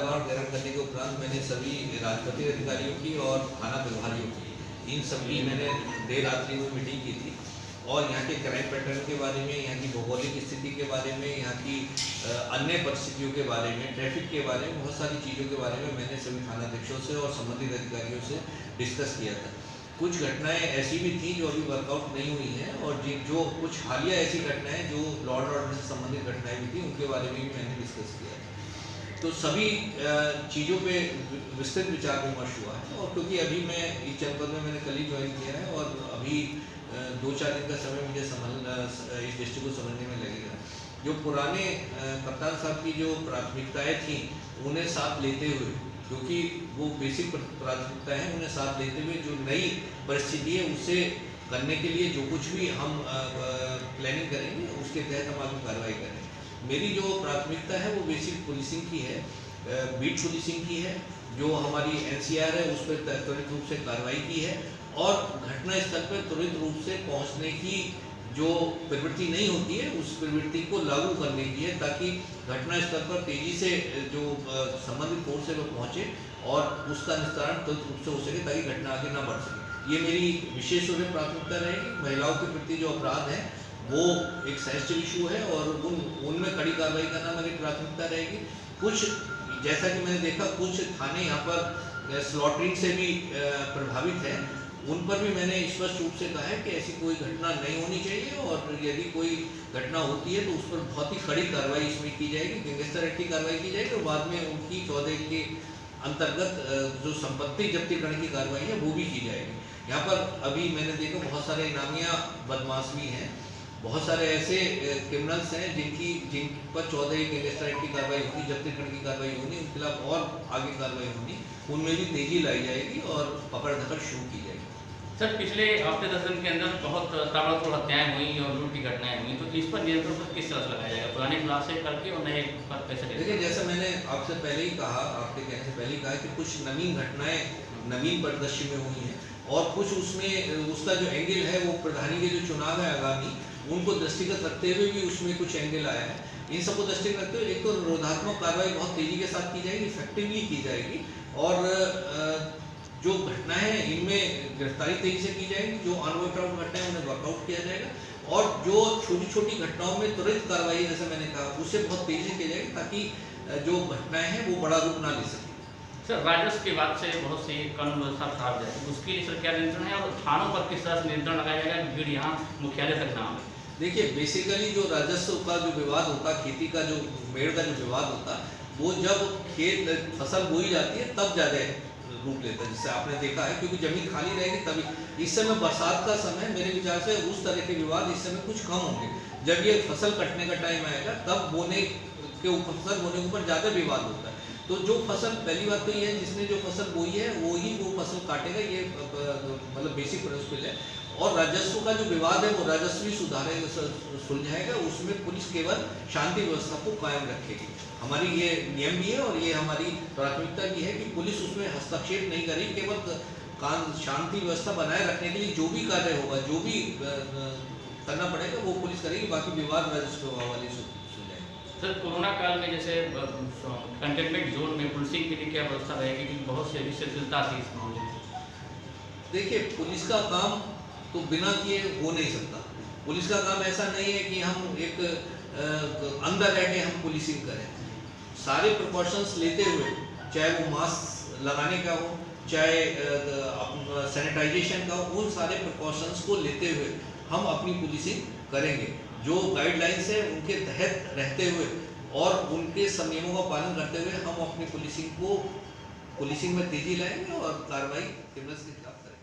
बार Garand करने के उपरांत मैंने सभी राजपत्रित अधिकारियों की और थाना प्रभारियों की इन सबकी मैंने देर रात्रि में मीटिंग की थी और यहाँ के क्राइम पैटर्न के बारे में, यहाँ की भौगोलिक स्थिति के बारे में, यहाँ की अन्य परिस्थितियों के बारे में, ट्रैफिक के बारे में, बहुत सारी चीज़ों के बारे में मैंने सभी थानाध्यक्षों से और संबंधित अधिकारियों से डिस्कस किया था। कुछ घटनाएं ऐसी भी थी जो अभी वर्कआउट नहीं हुई हैं और जो कुछ हालिया ऐसी घटनाएं जो लॉ एंड ऑर्डर से संबंधित घटनाएं भी थी उनके बारे में भी मैंने डिस्कस किया था। तो सभी चीज़ों पे विस्तृत विचार विमर्श हुआ है और क्योंकि अभी मैं इस जनपद में मैंने कल ही ज्वाइन किया है और अभी 2-4 दिन का समय मुझे इस डिस्ट्रिक्ट को समझने में लगेगा। जो पुराने कप्तान साहब की जो प्राथमिकताएं थी उन्हें साथ लेते हुए, क्योंकि वो बेसिक प्राथमिकताएं हैं, उन्हें साथ लेते हुए जो नई परिस्थिति है उसे करने के लिए जो कुछ भी हम प्लानिंग करेंगे उसके तहत हम आगे कार्रवाई करेंगे। मेरी जो प्राथमिकता है वो बेसिक पुलिसिंग की है, बीट पुलिसिंग की है, जो हमारी एनसीआर है उस पर त्वरित रूप से कार्रवाई की है और घटना स्थल पर त्वरित रूप से पहुंचने की जो प्रवृत्ति नहीं होती है उस प्रवृत्ति को लागू करने की है, ताकि घटना स्थल पर तेजी से जो संबंधित फोर्स है वो पहुँचे और उसका निस्तारण त्वरित रूप से हो सके ताकि घटना आगे ना बढ़ सके। ये मेरी विशेष रूप से प्राथमिकता रहेगी। महिलाओं के प्रति जो अपराध है वो एक सेंसिटिव इशू है और उनमें कड़ी कार्रवाई करना मेरी प्राथमिकता रहेगी। कुछ जैसा कि मैंने देखा कुछ थाने यहाँ पर स्लॉटरिंग से भी प्रभावित हैं, उन पर भी मैंने स्पष्ट रूप से कहा है कि ऐसी कोई घटना नहीं होनी चाहिए और यदि कोई घटना होती है तो उस पर बहुत ही कड़ी कार्रवाई इसमें की जाएगी, गैंगस्टर एक्ट की कार्रवाई की जाएगी और बाद में उनकी 14 के अंतर्गत जो संपत्ति जब्ती करने की कार्रवाई है वो भी की जाएगी। यहाँ पर अभी मैंने देखा बहुत सारे इनामिया बदमाश भी हैं, बहुत सारे ऐसे क्रिमिनल्स हैं जिन पर 14 गैंगस्टर एक्ट की कार्रवाई होगी, जब्ती करने की कार्रवाई होगी, उनके खिलाफ और आगे कार्रवाई होगी, उनमें भी तेजी लाई जाएगी और पकड़ धकड़ शुरू की जाएगी। सर, पिछले हफ्ते 10 दिन के अंदर बहुत ताबड़तोड़ हत्याएं हुई और लूट की घटनाएं हुई, तो इस पर नियंत्रण किस तरह से लगाया जाएगा? पुराने क्लास से करके और नए पर कैसे? देखिए, जैसा मैंने आपसे पहले ही कहा, आपके कहने से पहले ही कहा कि कुछ नवीन घटनाएं नवीन परिदृश्य में हुई हैं और कुछ उसमें उसका जो एंगल है वो प्रधानी के जो चुनाव है आगामी उनको दृष्टिगत रखते हुए भी उसमें कुछ एंगल आया है। इन सबको दृष्टिगत रखते हुए एक तो निरोधात्मक कार्रवाई बहुत तेजी के साथ की जाएगी, इफेक्टिवली की जाएगी और जो घटनाएं हैं इनमें गिरफ्तारी तेजी से की जाएगी, जो अनवर्कआउट घटनाएं उन्हें वर्कआउट किया जाएगा और जो छोटी छोटी घटनाओं में त्वरित कार्रवाई जैसे मैंने कहा उसे बहुत तेजी से की जाएगी ताकि जो घटनाएं हैं वो बड़ा रूप ना ले सके। सर, राजस्व की बात से बहुत सी कानून व्यवस्था खराब जाए, उसके लिए सर क्या नियंत्रण है और थानों पर किस तरह से नियंत्रण लगाया जाएगा भीड़ यहाँ मुख्यालय तक ना आए? देखिए, बेसिकली जो राजस्व का जो विवाद होता, खेती का जो मेड़ का जो विवाद होता, वो जब खेत फसल बोई जाती है तब ज़्यादा रूप लेता है, जिससे आपने देखा है, क्योंकि जमीन खाली रहेगी तभी। इस समय बरसात का समय, मेरे विचार से उस तरह के विवाद इस समय कुछ कम होंगे। जब ये फसल कटने का टाइम आएगा तब बोने के फसल बोने के ऊपर ज़्यादा विवाद होता है। तो जो फसल, पहली बात तो ये है जिसने जो फसल बोई है वो ही वो फसल काटेगा, ये मतलब बेसिक प्रिंसिपल है। और राजस्व का जो विवाद है वो राजस्वी सुलझाएगा, उसमें पुलिस केवल शांति व्यवस्था को कायम रखेगी। हमारी ये नियम भी है और ये हमारी प्राथमिकता भी है कि पुलिस उसमें हस्तक्षेप नहीं करेगी, केवल शांति व्यवस्था बनाए रखने के लिए जो भी कार्य होगा, जो भी करना पड़ेगा वो पुलिस करेगी, बाकी विवाद राजस्व विभाग वाले सुलझाएंगे। सर, कोरोना काल में जैसे कंटेनमेंट जोन में पुलिसिंग के लिए क्या व्यवस्था रहेगी, क्योंकि बहुत सी अभी शिथिलता थी इस मामले में? देखिए, पुलिस का काम तो बिना किए हो नहीं सकता। पुलिस का काम ऐसा नहीं है कि हम एक अंदर रह के हम पुलिसिंग करें। सारे प्रिकॉशंस लेते हुए, चाहे वो मास्क लगाने का हो, चाहे सैनिटाइजेशन का हो, उन सारे प्रिकॉशंस को लेते हुए हम अपनी पुलिसिंग करेंगे। जो गाइडलाइंस है उनके तहत रहते हुए और उनके संयमों का पालन करते हुए हम अपनी पुलिसिंग में तेजी लाएंगे और कार्रवाई क्रिमिनल्स के खिलाफ करेंगे।